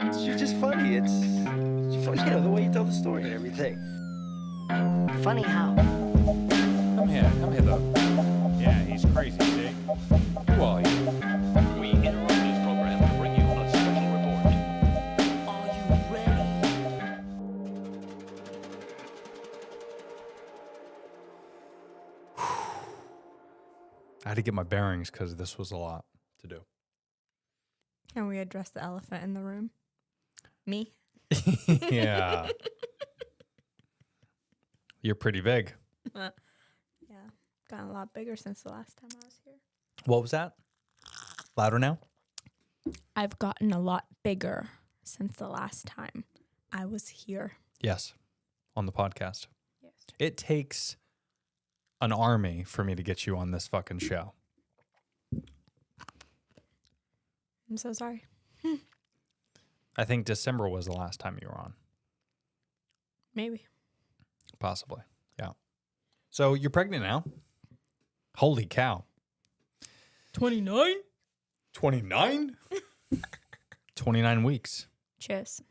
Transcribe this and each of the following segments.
You're just funny. It's funny, the way you tell the story and everything. Funny how? Come here, though. Yeah, he's crazy, see? Who are you? We interrupt this program to bring you a special report. Are you ready? I had to get my bearings because this was a lot to do. Can we address the elephant in the room? Me? Yeah. You're pretty big. Yeah. Gotten a lot bigger since the last time I was here. What was that? Louder now? I've gotten a lot bigger since the last time I was here. Yes. On the podcast. Yes. It takes an army for me to get you on this fucking show. I'm so sorry. I think December was the last time you were on. Maybe. Possibly. Yeah. So you're pregnant now? Holy cow. 29? 29? 29 weeks. Cheers.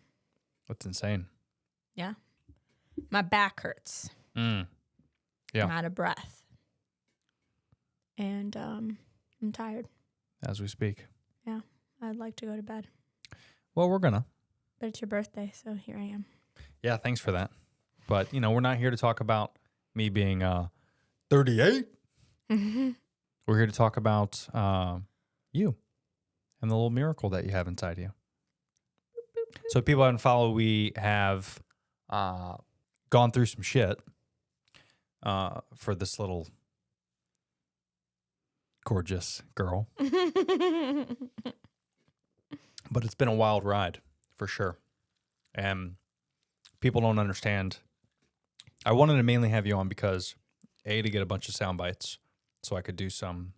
That's insane. Yeah. My back hurts. Yeah. I'm out of breath. And I'm tired. As we speak. Yeah. I'd like to go to bed. Well, we're gonna. But it's your birthday, so here I am. Yeah, thanks for that. But, we're not here to talk about me being 38. We're here to talk about you and the little miracle that you have inside you. So if people haven't followed, we have gone through some shit for this little gorgeous girl. But it's been a wild ride, for sure. And people don't understand. I wanted to mainly have you on because, A, to get a bunch of sound bites so I could do some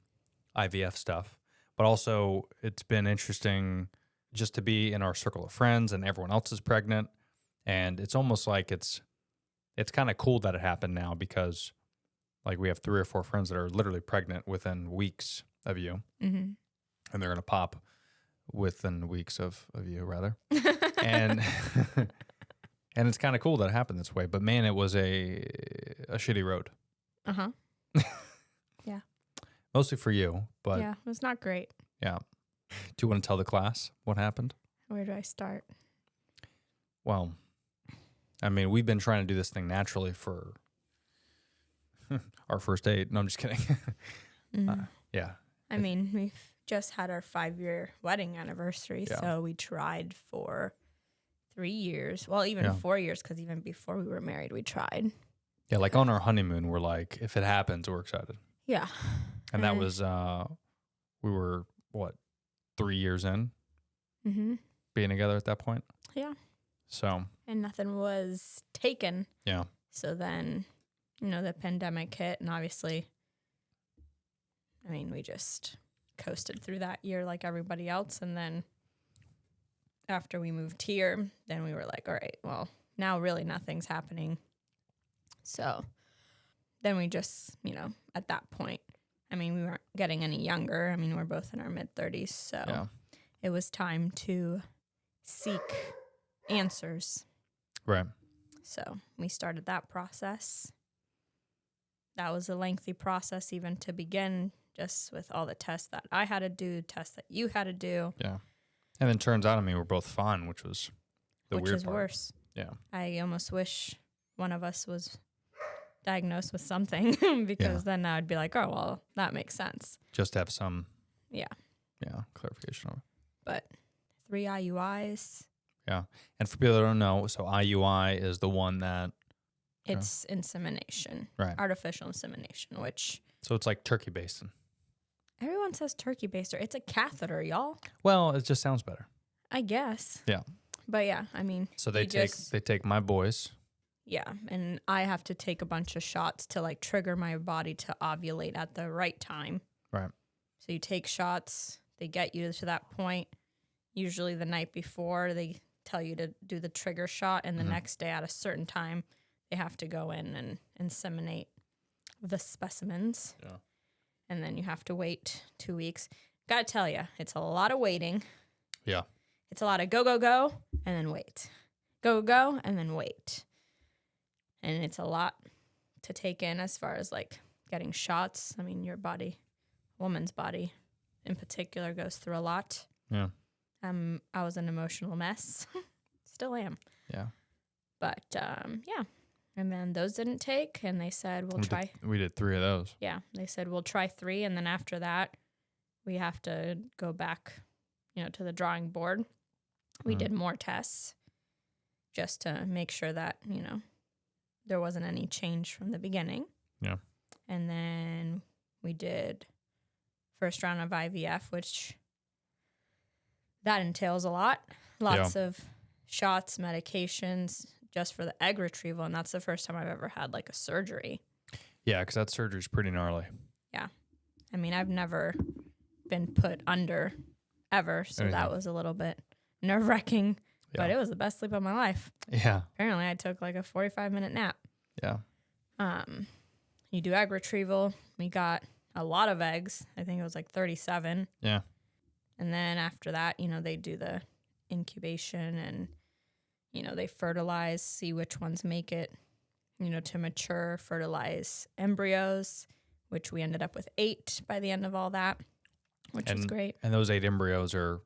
IVF stuff. But also, it's been interesting just to be in our circle of friends and everyone else is pregnant. And it's almost like it's kind of cool that it happened now because, like, we have 3 or 4 friends that are literally pregnant within weeks of you. Mm-hmm. And they're going to pop within weeks of you, rather. And and it's kind of cool that it happened this way. But, man, it was a shitty road. Uh-huh. Yeah. Mostly for you, but Yeah, it was not great. yeah. Do you want to tell the class what happened? Where do I start? Well, I mean, we've been trying to do this thing naturally for our first date. No, I'm just kidding. Yeah. I mean, we've just had our 5-year wedding anniversary, Yeah. so we tried for 3 years. Well, even 4 years, because even before we were married, we tried. Yeah, like on our honeymoon, we're like, if it happens, we're excited. Yeah. And that was, we were, 3 years in being together at that point? Yeah. So. And nothing was taken. Yeah. So then, the pandemic hit, and obviously, I mean, we just coasted through that year like everybody else. And then after we moved here, then we were like, all right, well, now really nothing's happening. So then we just, at that point, I mean, we weren't getting any younger. I mean, we're both in our mid-30s. So it was time to seek answers. Right. So we started that process. That was a lengthy process even to begin, just with all the tests that I had to do, tests that you had to do. Yeah. And then turns out, we're both fine, which was the weird part. Worse. Yeah. I almost wish one of us was diagnosed with something because then I would be like, oh, well, that makes sense. Just to have some Yeah. clarification of it. But 3 IUIs. Yeah. And for people that don't know, so IUI is the one that It's insemination. Right. Artificial insemination, which so it's like turkey basting. everyone says turkey baster. It's a catheter, y'all. Well, it just sounds better. I guess. Yeah. But yeah, I mean, So they take my boys. Yeah, and I have to take a bunch of shots to like trigger my body to ovulate at the right time. Right. So you take shots, they get you to that point. Usually the night before, they tell you to do the trigger shot, and the next day at a certain time, they have to go in and inseminate the specimens. Yeah. And then you have to wait 2 weeks. Gotta tell you, it's a lot of waiting. Yeah. it's a lot of go, go, go, and then wait. Go, go, and then wait. And it's a lot to take in as far as like getting shots. I mean, your body, woman's body in particular, goes through a lot. Yeah. I was an emotional mess. Still am. Yeah. But yeah. And then those didn't take, and they said, We did 3 of those. Yeah. They said, we'll try 3. And then after that, we have to go back, to the drawing board. We did more tests just to make sure that, there wasn't any change from the beginning. Yeah. And then we did first round of IVF, which that entails a lot. Lots of shots, medications, just for the egg retrieval. And that's the first time I've ever had like a surgery. Yeah, because that surgery's pretty gnarly. Yeah. I mean, I've never been put under ever. So that was a little bit nerve-wracking. Yeah. But it was the best sleep of my life. Yeah. Apparently, I took like a 45-minute nap. Yeah. You do egg retrieval. We got a lot of eggs. I think it was like 37. Yeah. And then after that, they do the incubation and, they fertilize, see which ones make it, to mature, fertilize embryos, which we ended up with 8 by the end of all that, which was great. And those 8 embryos are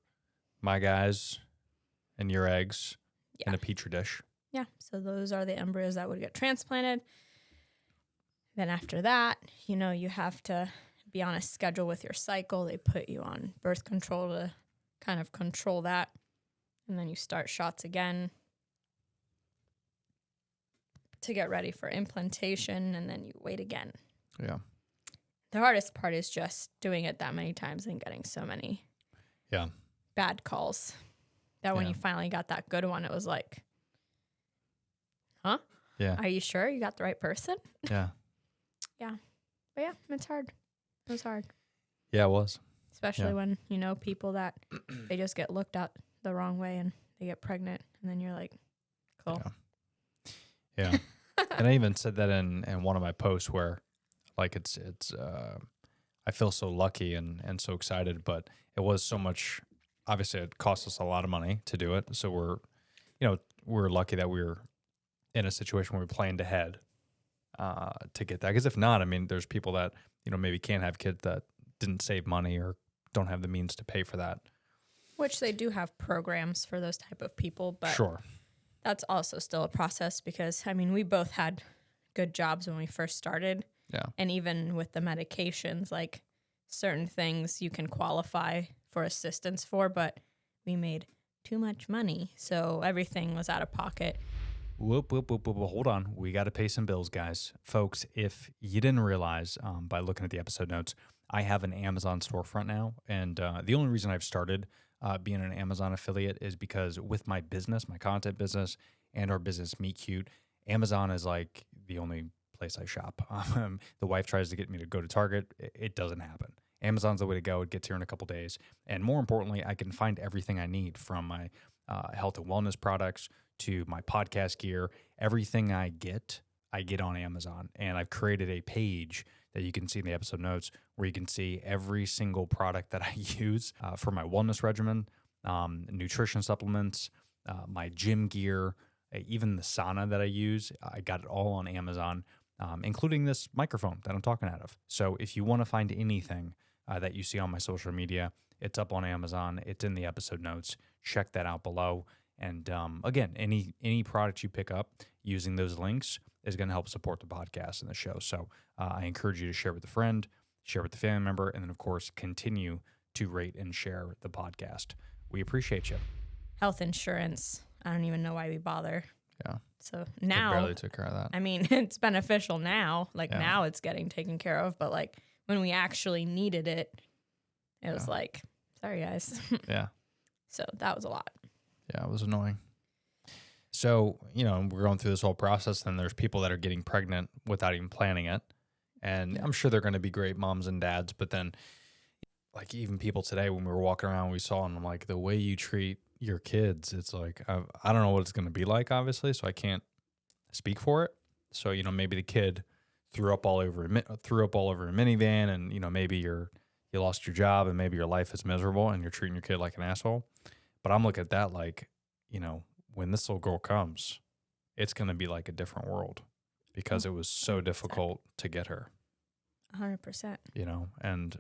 my guys and your eggs in Yeah. a petri dish. Yeah. So those are the embryos that would get transplanted. Then after that, you have to be on a schedule with your cycle. They put you on birth control to kind of control that. And then you start shots again to get ready for implantation, and then you wait again. Yeah. The hardest part is just doing it that many times and getting so many bad calls that when you finally got that good one, it was like, huh? Yeah. Are you sure you got the right person? Yeah. Yeah. But yeah, it's hard. It was hard. Yeah, it was. Especially when, people that they just get looked at the wrong way and they get pregnant, and then you're like, cool. Yeah. And I even said that in one of my posts where like it's I feel so lucky and so excited, but it was so much, obviously it cost us a lot of money to do it. So we're lucky that we were in a situation where we planned ahead to get that. Because if not, I mean, there's people that, maybe can't have kids that didn't save money or don't have the means to pay for that. Which they do have programs for those type of people, but Sure. that's also still a process because, I mean, we both had good jobs when we first started. Yeah. And even with the medications, like certain things you can qualify for assistance for, but we made too much money. So everything was out of pocket. Whoop. Hold on. We got to pay some bills, guys. Folks, if you didn't realize by looking at the episode notes, I have an Amazon storefront now. And the only reason I've started being an Amazon affiliate is because with my business, my content business, and our business Meet Cute, Amazon is like the only place I shop. The wife tries to get me to go to Target. It doesn't happen. Amazon's the way to go. It gets here in a couple days. And more importantly, I can find everything I need from my health and wellness products to my podcast gear. Everything I get on Amazon. And I've created a page that you can see in the episode notes where you can see every single product that I use for my wellness regimen, nutrition supplements, my gym gear, even the sauna that I use. I got it all on Amazon, including this microphone that I'm talking out of. So if you want to find anything that you see on my social media, it's up on Amazon. It's in the episode notes. Check that out below. And again, any product you pick up using those links is going to help support the podcast and the show. So I encourage you to share with a friend, share with a family member, and then, of course, continue to rate and share the podcast. We appreciate you. Health insurance, I don't even know why we bother. Yeah. So I now, barely took care of that. I mean, it's beneficial now. Like now it's getting taken care of. But like when we actually needed it, it was like, sorry, guys. Yeah. So that was a lot. Yeah, it was annoying. So, we're going through this whole process, and there's people that are getting pregnant without even planning it. And I'm sure they're going to be great moms and dads, but then, like, even people today, when we were walking around, we saw them, like, the way you treat your kids, it's like, I don't know what it's going to be like, obviously, so I can't speak for it. So, maybe the kid threw up all over a minivan, and, maybe you lost your job, and maybe your life is miserable, and you're treating your kid like an asshole. But I'm looking at that like, when this little girl comes, it's going to be like a different world because it was so 100%. difficult to get her, 100%. and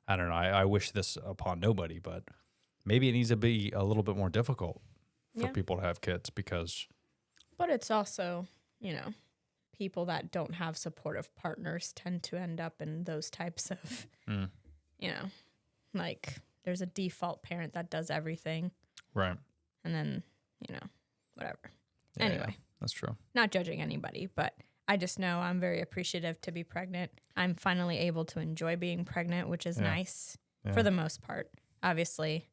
I don't know. I wish this upon nobody, but maybe it needs to be a little bit more difficult for Yeah. people to have kids because, But it's also, people that don't have supportive partners tend to end up in those types of, like there's a default parent that does everything. right. And then, whatever. Yeah, Anyway. yeah, that's true. Not judging anybody, but I just know I'm very appreciative to be pregnant. I'm finally able to enjoy being pregnant, which is Yeah. nice Yeah. for the most part. Obviously,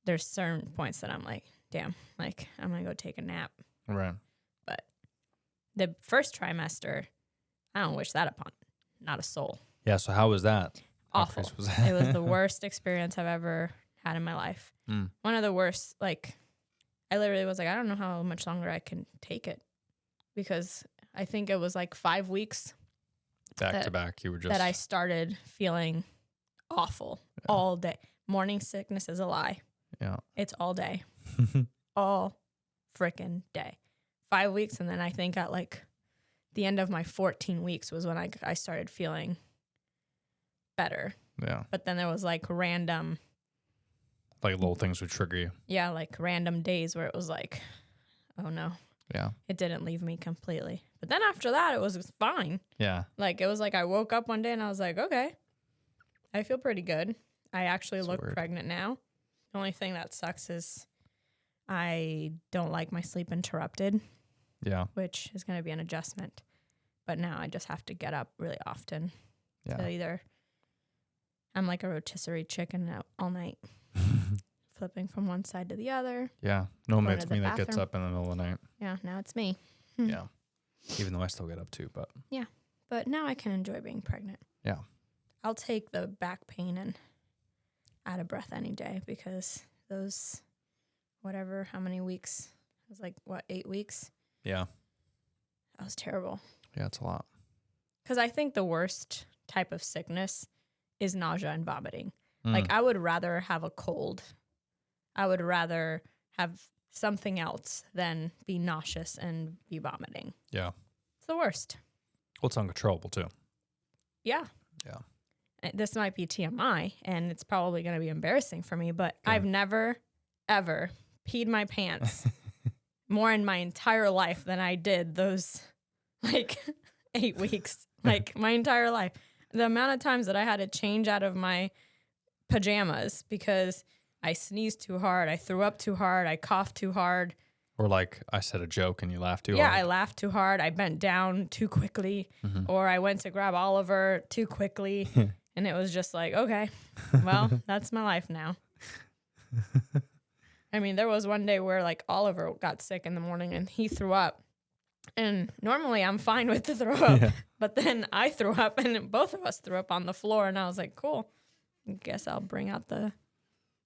there's certain points that I'm like, damn, like I'm going to go take a nap. Right. But the first trimester, I don't wish that upon not a soul. Yeah. So how was that? How Awful. crazy was that? It was the worst experience I've ever had in my life. Mm. One of the worst, like, I literally was like, I don't know how much longer I can take it because I think it was like 5 weeks Back to back, you were just that I started feeling awful all day. Morning sickness is a lie. Yeah. It's all day. All freaking day. 5 weeks. And then I think at like the end of my 14 weeks was when I started feeling better. Yeah. But then there was like random, Like little things would trigger you. like random days where it was like, oh no, Yeah. it didn't leave me completely. But then after that, it was fine. Yeah. Like, it was like I woke up one day and I was like, okay, I feel pretty good. I actually That's look weird. pregnant now. The only thing that sucks is I don't like my sleep interrupted, Yeah. which is going to be an adjustment. But now I just have to get up really often to Yeah. either, I'm like a rotisserie chicken out all night, flipping from one side to the other. Yeah. No, Going it's to the me that gets bathroom. up in the middle of the night. Yeah, now it's me. Yeah. Even though I still get up too, but But now I can enjoy being pregnant. Yeah. I'll take the back pain and out of breath any day because those, whatever, how many weeks? It was like, 8 weeks? yeah. That was terrible. Yeah, it's a lot. Because I think the worst type of sickness is nausea and vomiting. Mm. Like, I would rather have a cold. I would rather have something else than be nauseous and be vomiting. Yeah. It's the worst. Well, it's uncontrollable too. Yeah. Yeah. This might be TMI, and it's probably going to be embarrassing for me, but Okay. I've never, ever peed my pants more in my entire life than I did those, 8 weeks. My entire life. The amount of times that I had to change out of my pajamas because I sneezed too hard, I threw up too hard, I coughed too hard. Or like I said a joke and you laughed too Yeah, hard. I laughed too hard. I bent down too quickly, or I went to grab Oliver too quickly. And it was just like, okay, well, that's my life now. I mean, there was one day where Oliver got sick in the morning and he threw up. And normally I'm fine with the throw up. Yeah. But then I threw up and both of us threw up on the floor. And I was like, cool. I guess I'll bring out the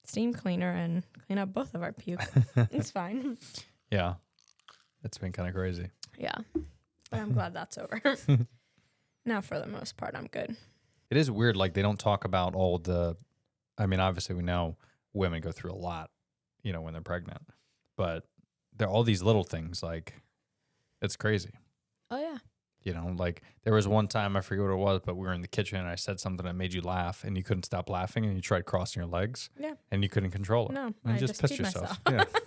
steam cleaner and clean up both of our puke. It's fine. Yeah. It's been kind of crazy. Yeah. But I'm glad that's over. Now, for the most part, I'm good. It is weird. Like they don't talk about all the, I mean, obviously we know women go through a lot, when they're pregnant, but there are all these little things it's crazy. Oh, yeah. Like there was one time, I forget what it was, but we were in the kitchen and I said something that made you laugh and you couldn't stop laughing and you tried crossing your legs. Yeah. And you couldn't control it. No, And I you just pissed peed yourself. myself. Yeah.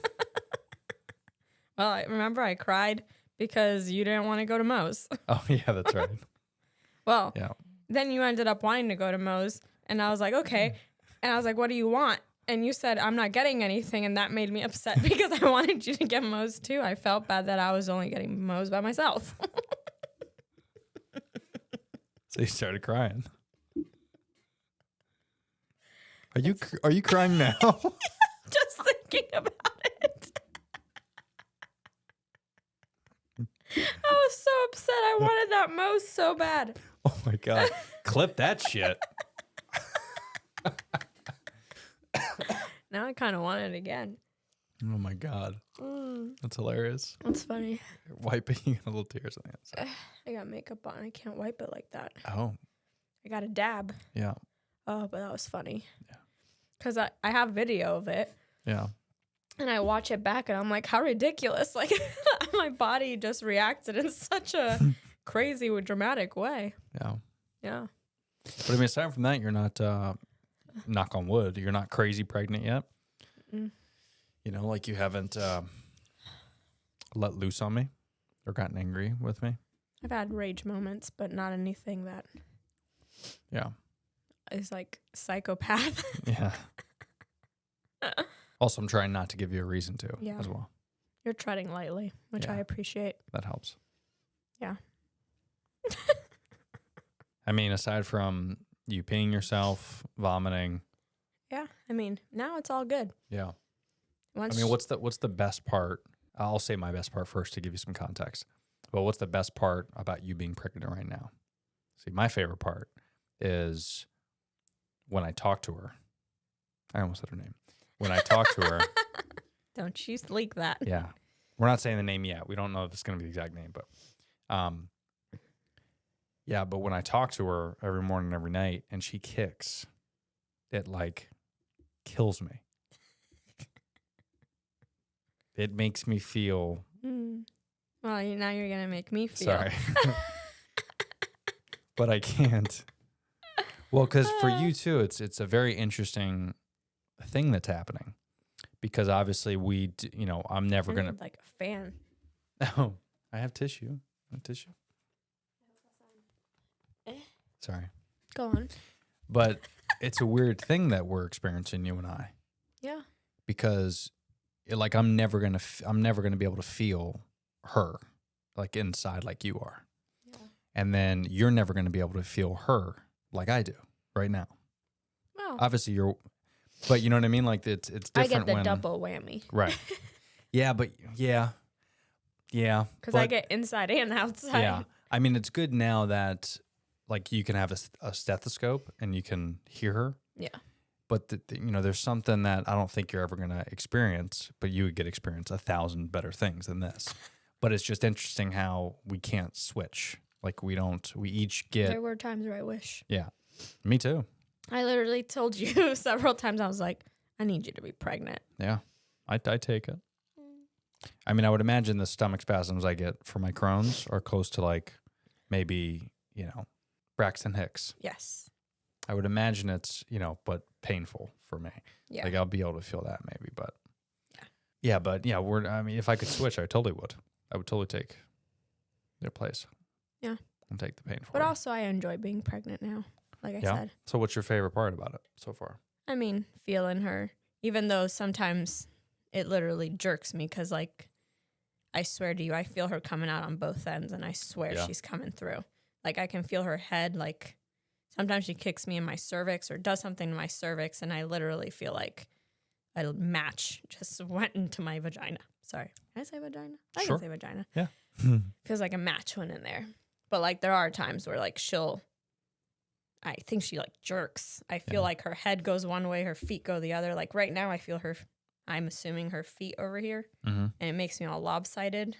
Well, I remember I cried because you didn't want to go to Moe's. Oh yeah, that's right. Well, Yeah. then you ended up wanting to go to Moe's, and I was like, okay. And I was like, what do you want? And you said, I'm not getting anything, and that made me upset because I wanted you to get Moe's too. I felt bad that I was only getting Moe's by myself. So you started crying. Are you crying now? Just thinking about it. I was so upset. I wanted that Moe's so bad. Oh my God. Clip that shit. Now I kind of want it again. Oh my God. That's hilarious. That's funny. You're wiping a little tears on the outside. I got makeup on. I can't wipe it like that. Oh, I got a dab. yeah. Oh, but that was funny. Yeah. Because I have video of it. Yeah. And I watch it back and I'm like, how ridiculous. Like my body just reacted in such a crazy, dramatic way. Yeah. Yeah. But I mean, aside from that, you're not, knock on wood, you're not crazy pregnant yet. Mm. You know, like you haven't let loose on me or gotten angry with me. I've had rage moments, but not anything that Yeah. is like psychopath. Yeah. Also, I'm trying not to give you a reason to Yeah. as well. You're treading lightly, which Yeah. I appreciate. That helps. Yeah. I mean, aside from you peeing yourself, vomiting. Yeah. I mean, now it's all good. Yeah. Once I mean, what's the best part? I'll say my best part first to give you some context. But what's the best part about you being pregnant right now? See, my favorite part is when I talk to her. I almost said her name. When I talk to her, Don't you leak that. yeah. We're not saying the name yet. We don't know if it's going to be the exact name, but yeah, but when I talk to her every morning, every night, and she kicks, it like kills me. It makes me feel. Well, now you're going to make me feel. Sorry. But I can't. Well, because for you too, it's a very interesting thing that's happening. Because obviously I'm never I going to. need like a fan. Oh, I have tissue. Sorry. Go on. But it's a weird thing that we're experiencing, you and I. Yeah. Because I'm never going to be able to feel her like inside like you are. Yeah. And then you're never going to be able to feel her like I do right now. Well, Obviously but you know what I mean? Like it's different I get the when, double whammy. right. Yeah, but yeah. Because but- I get inside and outside. Yeah. I mean, it's good now that like you can have a stethoscope and you can hear her. Yeah. But there's something that I don't think you're ever going to experience, but you would experience 1,000 better things than this. But it's just interesting how we can't switch. Like we each get. There were times where I wish. Yeah. Me too. I literally told you several times, I was like, I need you to be pregnant. Yeah. I take it. I mean, I would imagine the stomach spasms I get for my Crohn's are close to like maybe, Braxton Hicks. Yes. I would imagine it's, but painful for me. Yeah. Like I'll be able to feel that maybe, but if I could switch, I totally would. I would totally take their place. Yeah. And take the pain for But it. also I enjoy being pregnant now, like I said. So what's your favorite part about it so far? I mean, feeling her, even though sometimes it literally jerks me because, like, I swear to you, I feel her coming out on both ends and I swear she's coming through. Like, I can feel her head, like, sometimes she kicks me in my cervix or does something to my cervix and I literally feel like a match just went into my vagina. Sorry. Can I say vagina? I Sure. can say vagina. Yeah. Feels like a match went in there. But, like, there are times where, like, I think she, like, jerks. I feel like her head goes one way, her feet go the other. Like, right now I feel I'm assuming her feet over here. Mm-hmm. And it makes me all lopsided.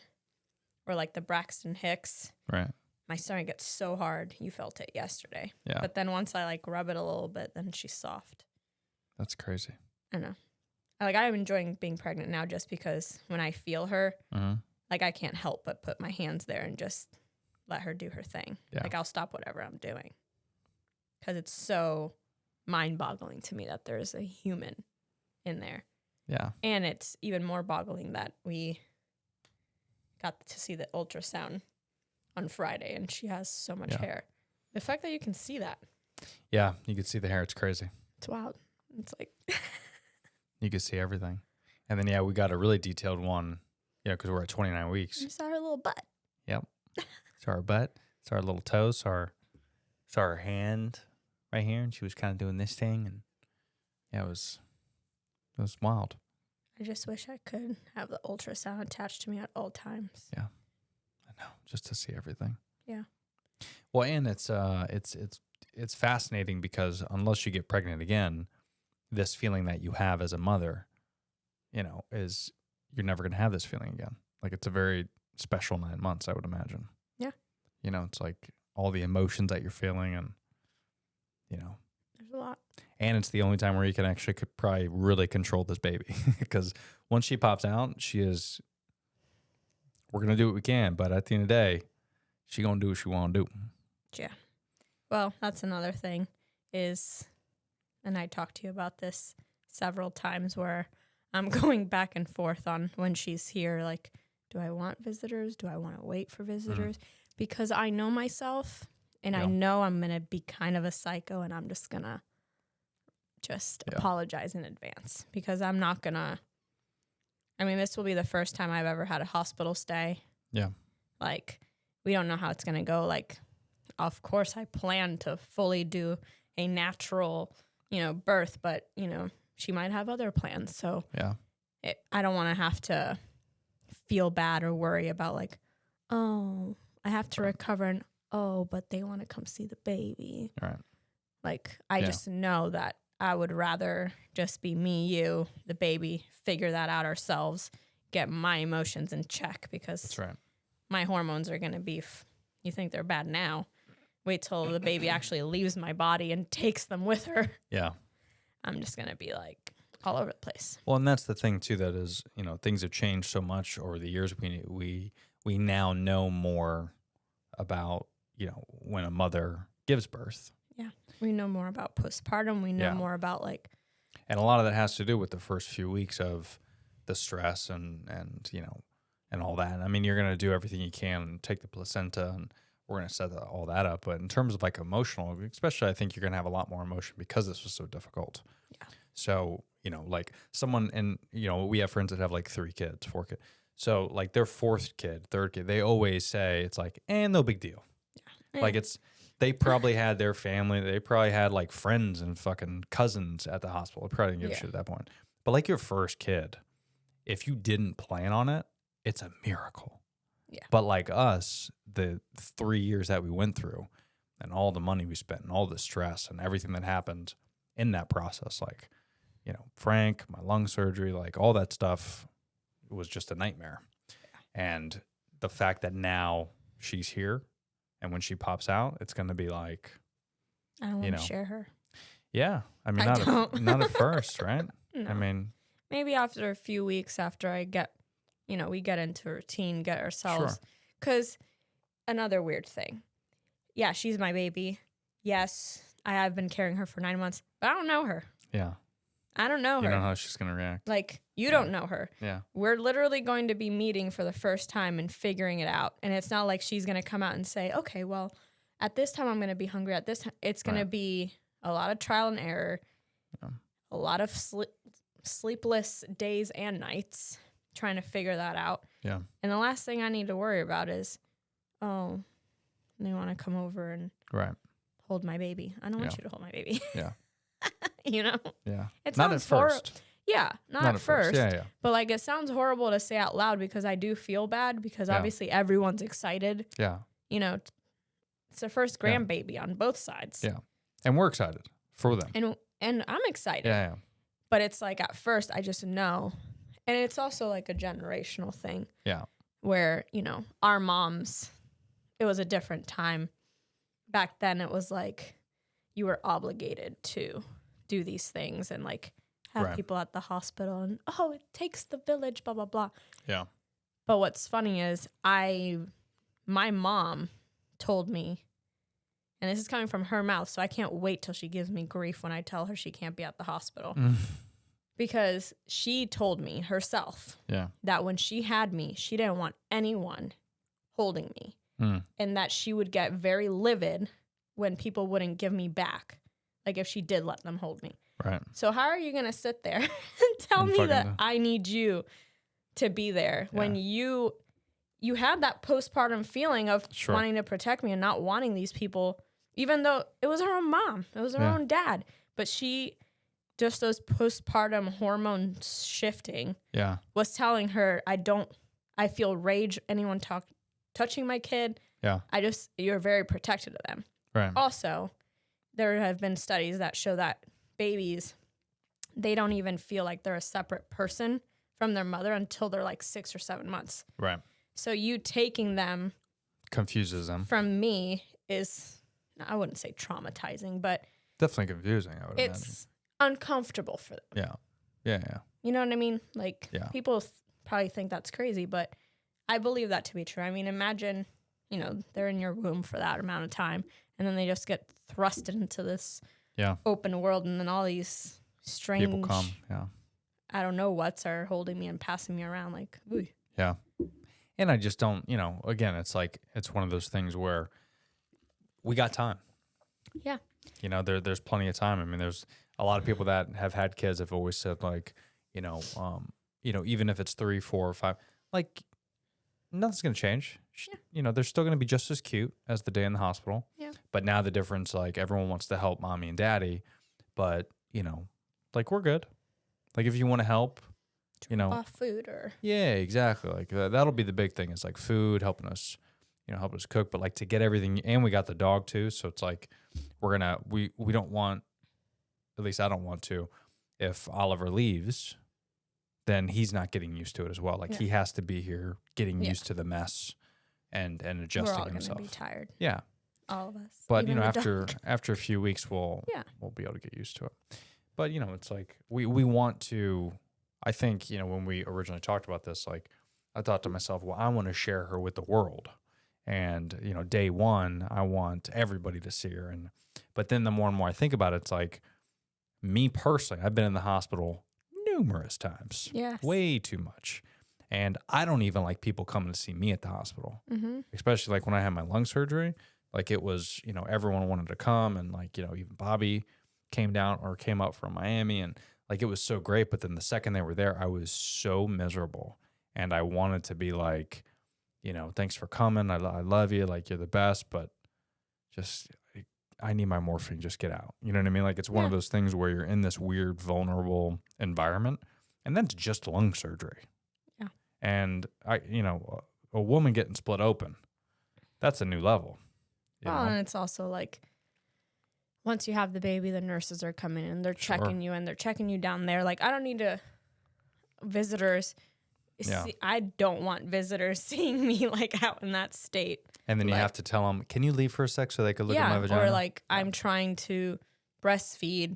Or, like, the Braxton Hicks. Right. My stomach gets so hard. You felt it yesterday. Yeah. But then once I, like, rub it a little bit, then she's soft. That's crazy. I know. I'm enjoying being pregnant now just because when I feel her, like, I can't help but put my hands there and just let her do her thing. Yeah. Like, I'll stop whatever I'm doing. Because it's so mind-boggling to me that there's a human in there. Yeah. And it's even more boggling that we got to see the ultrasound on Friday and she has so much hair. The fact that you can see that. Yeah. You could see the hair. It's crazy. It's wild. It's like... You could see everything. And then, we got a really detailed one, because we're at 29 weeks. You saw her little butt. Yep. Saw her butt. Saw her little toes. Saw her hand right here. And she was kind of doing this thing. And it was wild. I just wish I could have the ultrasound attached to me at all times. Yeah. I know. Just to see everything. Yeah. Well, and it's fascinating because unless you get pregnant again, this feeling that you have as a mother, is you're never going to have this feeling again. Like it's a very special 9 months, I would imagine. Yeah. It's like all the emotions that you're feeling and, There's a lot. And it's the only time where you can actually could probably really control this baby. Because once she pops out, we're going to do what we can. But at the end of the day, she going to do what she want to do. Yeah. Well, that's another thing is, and I talked to you about this several times, where I'm going back and forth on when she's here. Like, do I want visitors? Do I want to wait for visitors? Because I know myself, and I know I'm going to be kind of a psycho, and I'm just going to apologize in advance, because I'm not going to. I mean, this will be the first time I've ever had a hospital stay. Yeah. Like, we don't know how it's going to go. Like, of course, I plan to fully do a natural, birth, but, she might have other plans. So I don't want to have to feel bad or worry about like, oh, I have to recover, and but they want to come see the baby. All right. Like, I just know that I would rather just be me, you, the baby, figure that out ourselves, get my emotions in check, because That's right. my hormones are going to be, you think they're bad now. Wait till the baby actually leaves my body and takes them with her. Yeah. I'm just going to be like all over the place. Well, and that's the thing too, that is, things have changed so much over the years. We now know more about, when a mother gives birth. Yeah. We know more about postpartum. We know more about like. And a lot of that has to do with the first few weeks of the stress and all that. I mean, you're going to do everything you can and take the placenta, and we're going to set all that up. But in terms of like emotional, especially, I think you're going to have a lot more emotion because this was so difficult. Yeah. So, like someone, and, we have friends that have like 3 kids, 4 kids. So like their 4th kid, 3rd kid, they always say it's like, no big deal. Yeah. Like they probably had their family. They probably had like friends and fucking cousins at the hospital. They probably didn't give a shit at that point. But like your first kid, if you didn't plan on it, it's a miracle. Yeah. But like us, the 3 years that we went through and all the money we spent and all the stress and everything that happened in that process, like, Frank, my lung surgery, like all that stuff was just a nightmare. Yeah. And the fact that now she's here, and when she pops out, it's going to be like, I don't want to share her. Yeah. I mean, not at first, right? No. I mean, maybe after a few weeks after I get, we get into routine, get ourselves. Because another weird thing. Yeah, she's my baby. Yes, I have been carrying her for 9 months, but I don't know her. Yeah. I don't know her. You know how she's going to react. Like, you don't know her. Yeah. We're literally going to be meeting for the first time and figuring it out. And it's not like she's going to come out and say, okay, well, at this time I'm going to be hungry. At this time, it's going to be a lot of trial and error, a lot of sleepless days and nights trying to figure that out. Yeah. And the last thing I need to worry about is, they want to come over and hold my baby. I don't want you to hold my baby. Yeah. Yeah. It not at first. Yeah, not at first. Yeah. But like, it sounds horrible to say out loud, because I do feel bad, because obviously everyone's excited. Yeah. It's their first grandbaby on both sides. Yeah. And we're excited for them. And I'm excited. Yeah. But it's like, at first I just know. And it's also like a generational thing. Yeah. Where, our moms, it was a different time. Back then it was like you were obligated to do these things and like have people at the hospital, and it takes the village, blah, blah, blah. Yeah. But what's funny is my mom told me, and this is coming from her mouth, so I can't wait till she gives me grief when I tell her she can't be at the hospital. Because she told me herself that when she had me, she didn't want anyone holding me. And that she would get very livid when people wouldn't give me back, like if she did let them hold me. Right. So how are you going to sit there and tell me that I need you to be there when you had that postpartum feeling of wanting to protect me and not wanting these people, even though it was her own mom, it was her own dad, but she, just those postpartum hormones shifting, was telling her, I feel rage, anyone touching my kid. Yeah. You're very protected of them. Right. Also, there have been studies that show that babies, they don't even feel like they're a separate person from their mother until they're like 6 or 7 months. Right. So you taking them confuses them from me is, I wouldn't say traumatizing, but Definitely confusing, I would imagine. It's uncomfortable for them. Yeah. Yeah. You know what I mean? Like, Yeah. people probably think that's crazy, but I believe that to be true. I mean, imagine, they're in your womb for that amount of time, and then they just get thrust into this open world, and then all these strange People come. Yeah. I don't know what's are holding me and passing me around. Like, ooh. Yeah. And I just don't, again, it's like, it's one of those things where we got time. Yeah. There's plenty of time. I mean, there's a lot of people that have had kids have always said like, even if it's 3, 4, or 5, like nothing's going to change. Yeah. They're still going to be just as cute as the day in the hospital. Yeah. But now the difference, like everyone wants to help mommy and daddy, but like we're good. Like if you want to help, Off food or. Yeah, exactly. Like that'll be the big thing. Is like food, helping us, help us cook, but like to get everything, and we got the dog too. So it's like, we don't want, at least I don't want to, if Oliver leaves, then he's not getting used to it as well. Like he has to be here getting used to the mess and adjusting We're all himself. gonna be tired. Yeah. All of us. But Even the after a few weeks we'll be able to get used to it. But it's like we want to, I think, when we originally talked about this, like I thought to myself, well, I want to share her with the world. And, day one, I want everybody to see her. But then the more and more I think about it, it's like me personally, I've been in the hospital numerous times. Yes. Way too much. And I don't even like people coming to see me at the hospital, especially like when I had my lung surgery. Like it was, everyone wanted to come, and like, even Bobby came up from Miami, and like it was so great. But then the second they were there, I was so miserable, and I wanted to be like, thanks for coming. I love you. Like you're the best, but just I need my morphine. Just get out. You know what I mean? Like it's one of those things where you're in this weird, vulnerable environment, and that's just lung surgery. Yeah. And a woman getting split open, that's a new level. Well, and it's also like once you have the baby, the nurses are coming in, they're checking you, and they're checking you down there. Like I don't need visitors. I don't want visitors seeing me like out in that state. And then you have to tell them, can you leave for a sec so they could look at my vagina? Or like I'm trying to breastfeed,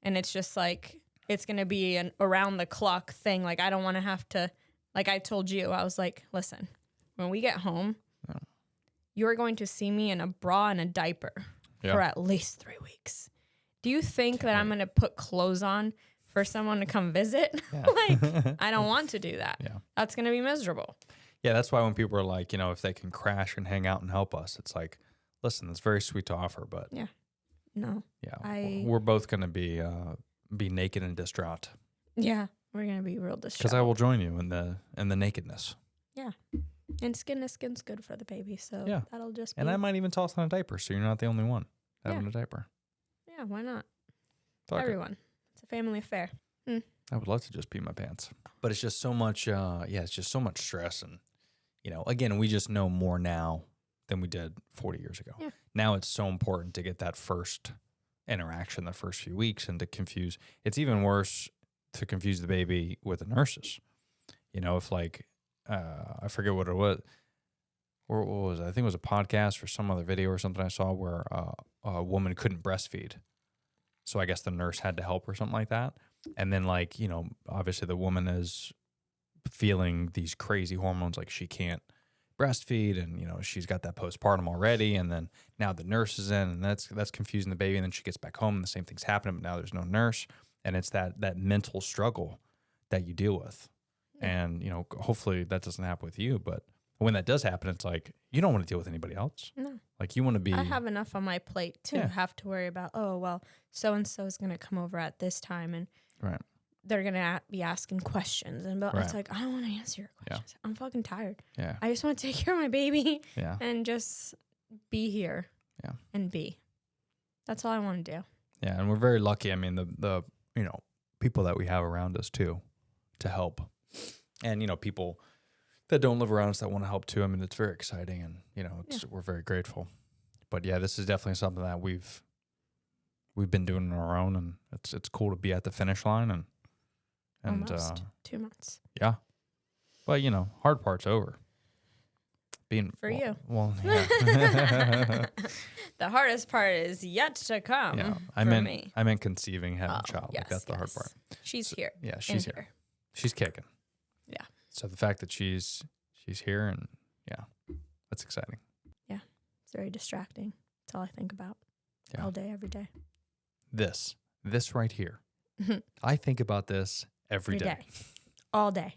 and it's just like it's going to be an around the clock thing. Like I don't want to have to, like I told you, I was like, listen, when we get home, you're going to see me in a bra and a diaper for at least 3 weeks. Do you think that I'm going to put clothes on for someone to come visit? Like, I don't want to do that. Yeah. That's going to be miserable. Yeah, that's why when people are like, if they can crash and hang out and help us, it's like, listen, that's very sweet to offer, but no. Yeah, we're both going to be naked and distraught. Yeah, we're going to be real distraught. Because I will join you in the nakedness. Yeah. And skin to skin's good for the baby, so that'll just be... And I might even toss on a diaper, so you're not the only one having a diaper. Yeah, why not? Fuck everyone. It's a family affair. I would love to just pee my pants. But it's just so much, it's just so much stress. And, again, we just know more now than we did 40 years ago. Yeah. Now it's so important to get that first interaction, the first few weeks, and to confuse. It's even worse to confuse the baby with the nurses. If like, I forget what it was. Or what was it? I think it was a podcast or some other video or something I saw where a woman couldn't breastfeed. So I guess the nurse had to help or something like that. And then like, obviously the woman is feeling these crazy hormones, like she can't breastfeed, and, she's got that postpartum already. And then now the nurse is in, and that's confusing the baby. And then she gets back home and the same thing's happening, but now there's no nurse. And it's that mental struggle that you deal with. And, hopefully that doesn't happen with you, but when that does happen, it's like, you don't want to deal with anybody else. No. Like you want to be... I have enough on my plate to have to worry about, so-and-so is going to come over at this time, and they're going to be asking questions. And it's like, I don't want to answer your questions. I'm fucking tired. Yeah. I just want to take care of my baby and just be here and be. That's all I want to do. Yeah, and we're very lucky. I mean, the people that we have around us, too, to help. And, people that don't live around us that want to help too. I mean, it's very exciting, and we're very grateful. But yeah, this is definitely something that we've been doing on our own, and it's cool to be at the finish line and almost 2 months. Yeah, but hard part's over. being For you. Well, yeah. The hardest part is yet to come. Yeah, for me. I meant conceiving, having Oh, a child. yes, Like that's the hard yes. part. She's here. Yeah, she's in here. She's kicking. Yeah. So the fact that she's here and yeah, that's exciting. It's very distracting. That's all I think about Yeah. all day, every day. This right here. I think about this every day. All day.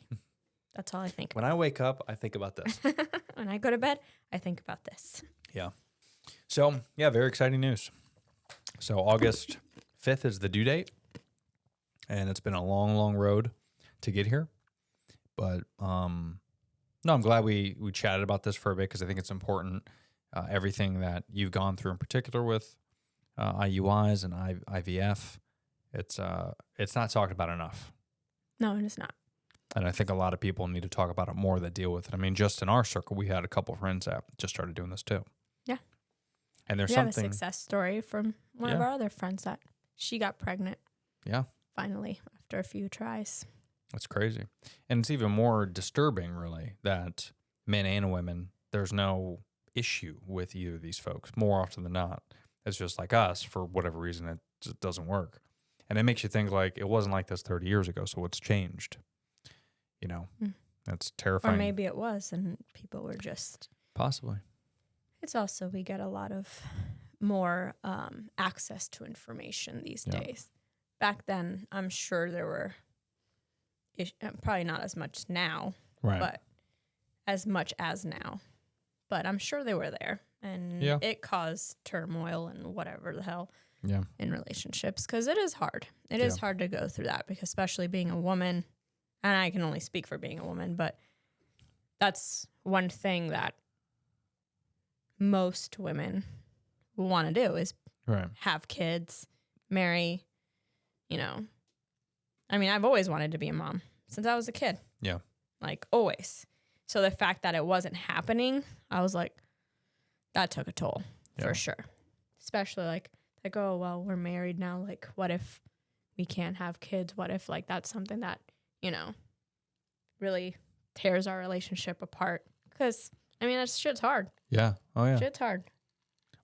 That's all I think When I wake up, I think about this. about. When I go to bed, I think about this. Yeah. So, yeah, very exciting news. So, August 5th is the due date, and it's been a long, long road to get here. But, no, I'm glad we chatted about this for a bit because I think it's important. Everything that you've gone through in particular with IUIs and IVF, it's not talked about enough. No, it is not. And I think a lot of people need to talk about it more that deal with it. I mean, just in our circle, we had a couple friends that just started doing this too. Yeah. And there's We have a something. success story from one of Yeah. our other friends that she got pregnant Yeah, finally after a few tries. that's crazy. And it's even more disturbing, really, that men and women, there's no issue with either of these folks. More often than not, it's just like us, for whatever reason, it just doesn't work. And it makes you think like it wasn't like this 30 years ago, so what's changed? You know, that's terrifying. Or maybe it was and people were just... Possibly. It's also, we get a lot of more access to information these Yeah. days. Back then, I'm sure there were, probably not as much now, Right. but as much as now. But I'm sure they were there. And Yeah. it caused turmoil and whatever the hell Yeah. in relationships because it is hard. It is hard to go through that because especially being a woman, and I can only speak for being a woman, but that's one thing that most women want to do is Right. have kids, marry, I mean, I've always wanted to be a mom since I was a kid. Yeah. Like always. So the fact that it wasn't happening, I was like, that took a toll for sure. Especially like, oh, well, we're married now. Like, what if we can't have kids? What if like that's something that, really tears our relationship apart? Because, I mean, that shit's hard. Yeah. Oh, yeah. Shit's hard.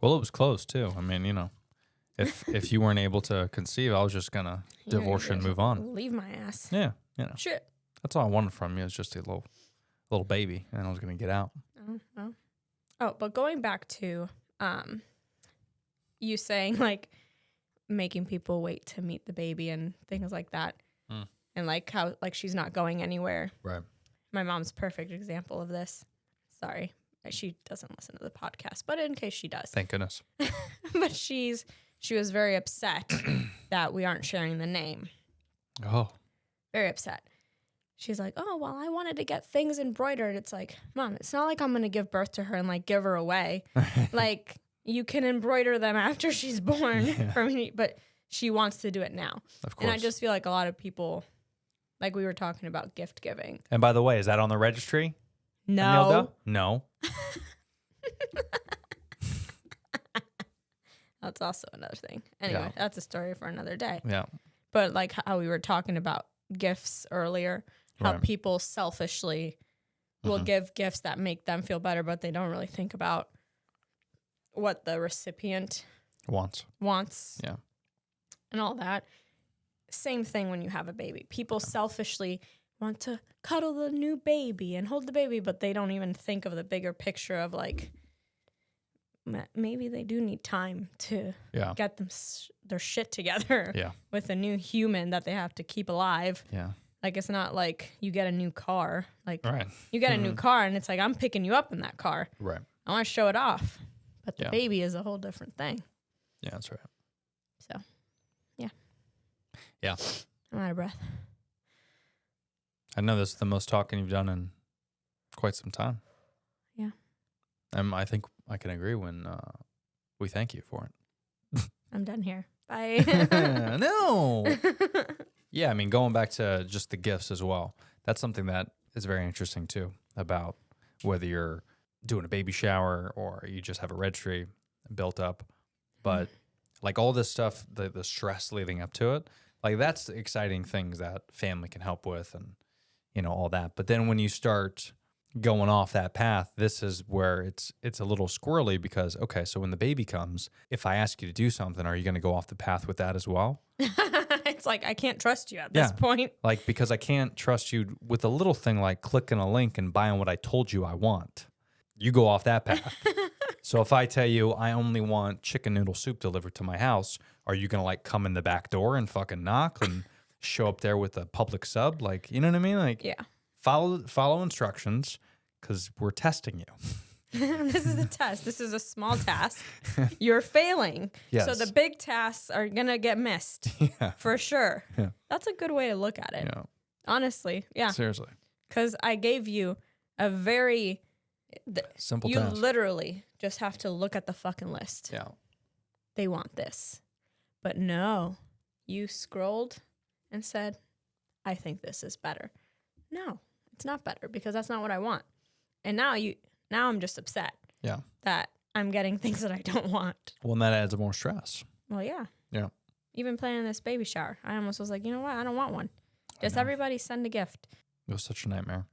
Well, it was close, too. I mean, if you weren't able to conceive, I was just going to divorce you and move on. Leave my ass. Yeah. Shit. That's all I wanted from you is just a little baby, and I was going to get out. Oh, but going back to you saying like making people wait to meet the baby and things like that, and like how like she's not going anywhere. Right. My mom's perfect example of this. Sorry, she doesn't listen to the podcast, but in case she does, Thank goodness. but she was very upset that we aren't sharing the name. Oh. Very upset. She's like, oh, well, I wanted to get things embroidered. It's like, Mom, it's not like I'm going to give birth to her and like give her away. Like you can embroider them after she's born for me, but she wants to do it now. Of course. And I just feel like a lot of people, like we were talking about gift giving. And by the way, is that on the registry? No. Anilda? No. That's also another thing. Anyway, that's a story for another day. Yeah. But like how we were talking about gifts earlier, how Right. people selfishly will give gifts that make them feel better, but they don't really think about what the recipient Once. wants. Yeah. And all that. Same thing when you have a baby. People selfishly want to cuddle the new baby and hold the baby, but they don't even think of the bigger picture of like, maybe they do need time to Yeah. get their shit together Yeah. with a new human that they have to keep alive. Yeah. Like, it's not like you get a new car. Like, Right. you get a new car and it's like, I'm picking you up in that car. Right. I want to show it off. But the Yeah. baby is a whole different thing. Yeah, that's right. So, yeah. Yeah. I'm out of breath. I know this is the most talking you've done in quite some time. Yeah. I think I can agree when we thank you for it. I'm done here. Bye. No. Yeah, I mean, going back to just the gifts as well, that's something that is very interesting too, about whether you're doing a baby shower or you just have a registry built up. But like all this stuff, the stress leading up to it, like that's the exciting things that family can help with and, all that. But then when you start going off that path, this is where it's a little squirrely because, okay, so when the baby comes, if I ask you to do something, are you going to go off the path with that as well? It's like, I can't trust you at this point. Like, because I can't trust you with a little thing like clicking a link and buying what I told you I want. You go off that path. So if I tell you I only want chicken noodle soup delivered to my house, are you going to like come in the back door and fucking knock and show up there with a public sub? Like, you know what I mean? Like, Yeah. follow instructions because we're testing you. This is a test. This is a small task. You're failing. Yes. So the big tasks are going to get missed Yeah. for sure. Yeah. That's a good way to look at it. Yeah. Honestly. Yeah. Seriously. Because I gave you a very Simple you task. literally just have to look at the fucking list. Yeah. They want this. But no, you scrolled and said, I think this is better. No, it's not better because that's not what I want. And now I'm just upset. Yeah. That I'm getting things that I don't want. Well, and that adds more stress. Well, yeah. Yeah. Even planning this baby shower, I almost was like, you know what? I don't want one. Just everybody send a gift. It was such a nightmare.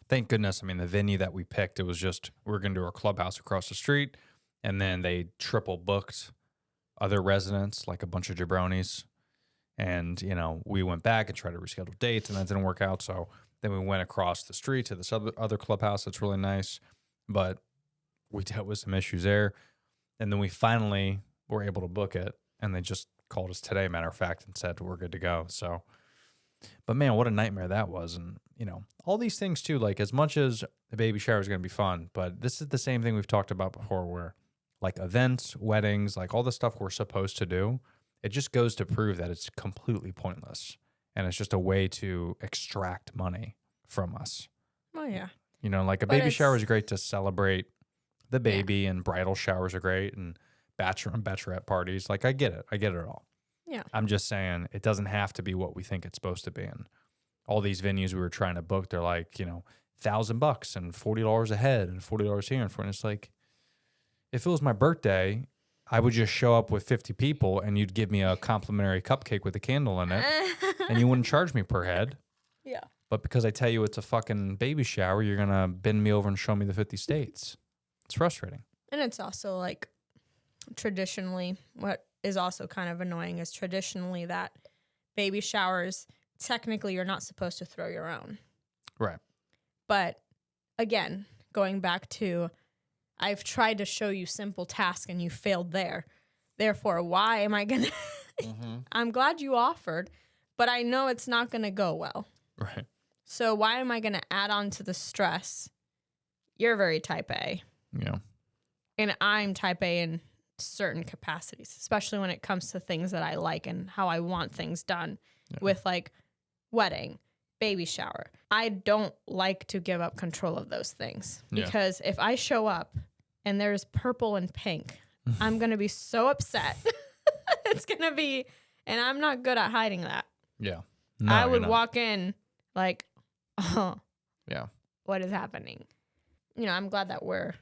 Thank goodness. I mean, the venue that we picked, it was just, we were going to do our clubhouse across the street, and then they triple booked other residents, like a bunch of jabronis. And, you know, we went back and tried to reschedule dates, and that didn't work out. So then we went across the street to this other clubhouse that's really nice. But we dealt with some issues there. And then we finally were able to book it. And they just called us today, matter of fact, and said, we're good to go. So, but man, what a nightmare that was. And, you know, all these things too, like as much as the baby shower is going to be fun, but this is the same thing we've talked about before where like events, weddings, like all the stuff we're supposed to do, it just goes to prove that it's completely pointless. And it's just a way to extract money from us. Oh, yeah. You know, like a But baby shower it's- is great to celebrate the baby, and bridal showers are great, and bachelor and bachelorette parties. Like, I get it. I get it all. Yeah. I'm just saying it doesn't have to be what we think it's supposed to be. And all these venues we were trying to book, they're like, you know, $1,000 and $40 a head and $40 here. And it's like, if it was my birthday, I would just show up with 50 people and you'd give me a complimentary cupcake with a candle in it and you wouldn't charge me per head. Yeah. But because I tell you it's a fucking baby shower, you're going to bend me over and show me the 50 states. It's frustrating. And it's also like traditionally, what is also kind of annoying is traditionally that baby showers, technically you're not supposed to throw your own. Right. But again, going back to, I've tried to show you simple tasks and you failed there. Therefore, why am I going to, I'm glad you offered, but I know it's not going to go well. Right. So why am I going to add on to the stress? You're very type A. Yeah. And I'm type A in certain capacities, especially when it comes to things that I like and how I want things done with like wedding, baby shower. I don't like to give up control of those things because if I show up and there's purple and pink, I'm going to be so upset. It's going to be, and I'm not good at hiding that. Yeah. I you're would not. walk in like, oh, Yeah. what is happening? You know, I'm glad that we're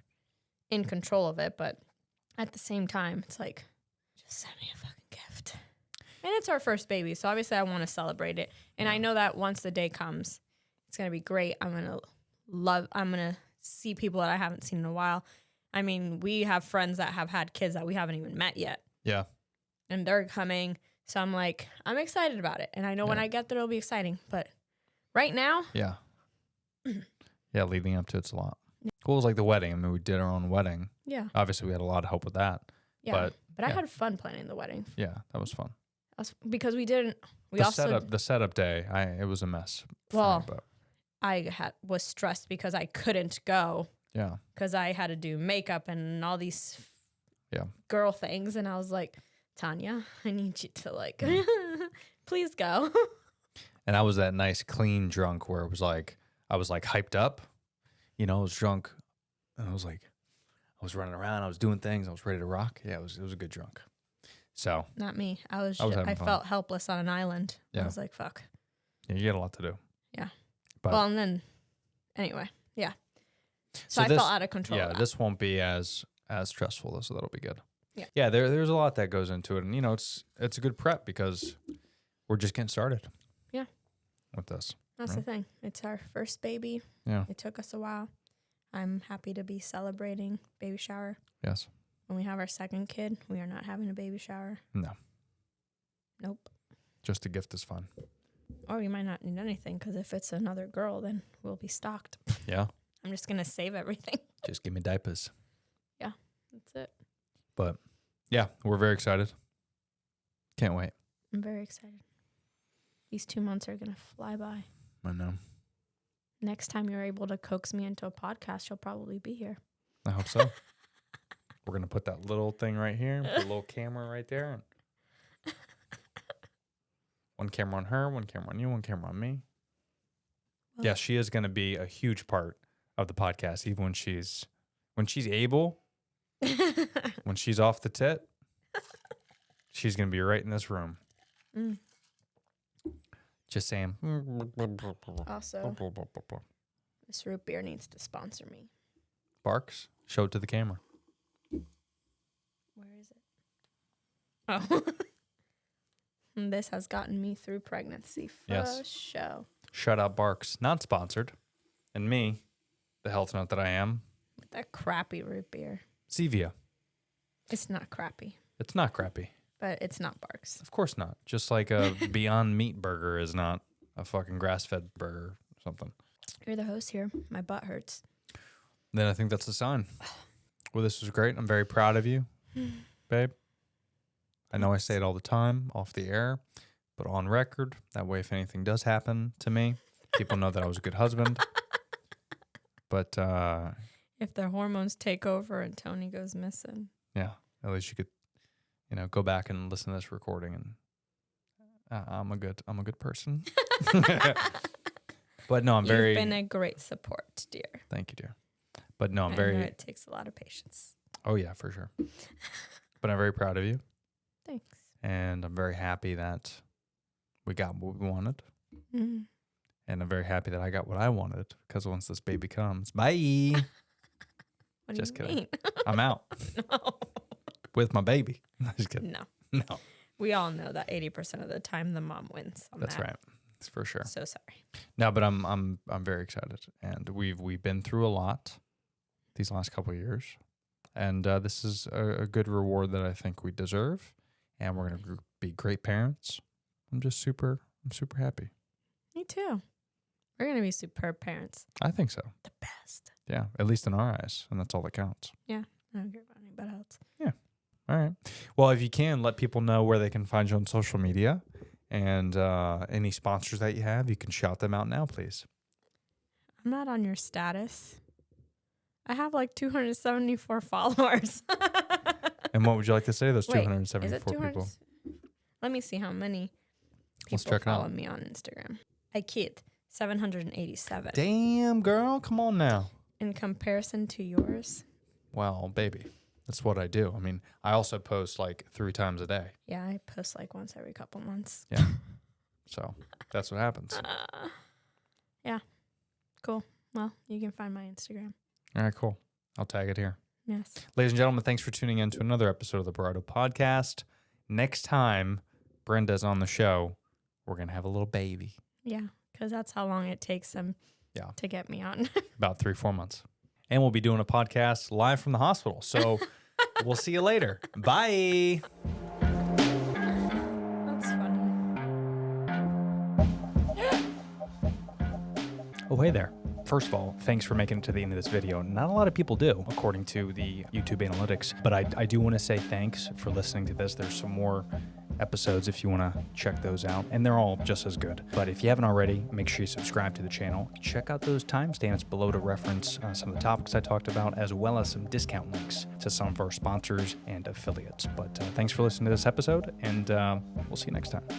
in control of it, but at the same time, it's like, just send me a fucking gift. And it's our first baby, so obviously I want to celebrate it. And I know that once the day comes, it's going to be great. I'm going to see people that I haven't seen in a while. I mean, we have friends that have had kids that we haven't even met yet. Yeah. And they're coming. So I'm like, I'm excited about it. And I know when I get there, it'll be exciting. But right now, Yeah. Yeah, leading up to it's a lot. Cool. It was like the wedding. I mean, we did our own wedding. yeah. Obviously, we had a lot of help with that. Yeah. But I yeah. had fun planning the wedding. Yeah, that was fun. Because we didn't, we The also, setup day, it was a mess. for me, Well, but I was stressed because I couldn't go yeah, because I had to do makeup and all these Yeah. girl things. And I was like, Tanya, I need you to like, please go. and I was that nice clean drunk where it was like I was like hyped up, you know, I was drunk, and I was like, I was running around, I was doing things, I was ready to rock. Yeah, it was a good drunk. So Not me. I was having fun. felt helpless on an island. Yeah. I was like, fuck. yeah, you get a lot to do. Yeah. But Well, and then anyway, yeah. So I this- felt out of control. Yeah, of that. this won't be as stressful though, so that'll be good. Yeah. Yeah, there's a lot that goes into it, and you know, it's a good prep because we're just getting started. Yeah. With this. That's the thing. It's our first baby. Yeah. It took us a while. I'm happy to be celebrating baby shower. Yes. When we have our second kid, we are not having a baby shower. No. Nope. Just a gift is fun. Or we might not need anything because if it's another girl, then we'll be stocked. Yeah. I'm just going to save everything. Just give me diapers. That's it. But yeah, we're very excited. Can't wait. I'm very excited. These 2 months are going to fly by. I know. Next time you're able to coax me into a podcast, you'll probably be here. I hope so. We're going to put that little thing right here, put a little camera right there. One camera on her, one camera on you, one camera on me. Well, Yeah, she is going to be a huge part of the podcast, even when she's able, when she's off the tit. She's going to be right in this room. Mm. Just saying. Also, this root beer needs to sponsor me. Barks, show it to the camera. Where is it? Oh. This has gotten me through pregnancy for Yes. show. Shut up, Barks. Not sponsored. And me, the health nut that I am, With that crappy root beer. Zevia. It's not crappy, It's not crappy. but it's not Barks. Of course not. Just like a Beyond Meat burger is not a fucking grass-fed burger or something. You're the host here. My butt hurts. Then I think that's a sign. Well, this was great. I'm very proud of you, babe. I know I say it all the time off the air, but on record, that way if anything does happen to me, people know that I was a good husband. But If the hormones take over and Tony goes missing. yeah, at least you could, go back and listen to this recording, and I'm a good person. But no, I'm very. You've been a great support, dear. Thank you, dear. But no, I'm I very. know it takes a lot of patience. Oh yeah, for sure. But I'm very proud of you, Thanks. and I'm very happy that we got what we wanted, Mm. and I'm very happy that I got what I wanted. Because once this baby comes, bye, What Just do you kidding. mean? I'm out No. with my baby. Just kidding. No. No, We all know that 80% of the time the mom wins. On that's that. right. It's for sure. So sorry. No, but I'm very excited, and we've been through a lot these last couple of years, and this is a good reward that I think we deserve, and we're gonna be great parents. I'm super happy. Me too. We're going to be superb parents. I think so. The best. Yeah, at least in our eyes, and that's all that counts. I don't care about anybody else. All right. Well, if you can, let people know where they can find you on social media, and any sponsors that you have, you can shout them out now, please. I'm not on your status. I have like 274 followers. And what would you like to say to those Wait, 274 people? Let me see how many Let's people check it out. follow me on Instagram. I kid. 787. Damn, girl, come on now. In comparison to yours. Well, baby, that's what I do. I mean, I also post like 3 times a day. Yeah, I post like once every couple months. Yeah. So that's what happens. Yeah. Cool. Well, you can find my Instagram. All right, cool. I'll tag it here. Yes. Ladies and gentlemen, thanks for tuning in to another episode of the Barado Podcast. Next time Brenda's on the show, we're going to have a little baby. Yeah, because that's how long it takes them Yeah. to get me on. About 3-4 months. And we'll be doing a podcast live from the hospital. So we'll see you later. Bye. That's funny. Oh, hey there. First of all, thanks for making it to the end of this video. Not a lot of people do, according to the YouTube analytics, but I do want to say thanks for listening to this. There's some more episodes if you want to check those out, and they're all just as good. But if you haven't already, make sure you subscribe to the channel. Check out those timestamps below to reference some of the topics I talked about, as well as some discount links to some of our sponsors and affiliates. But thanks for listening to this episode, and we'll see you next time.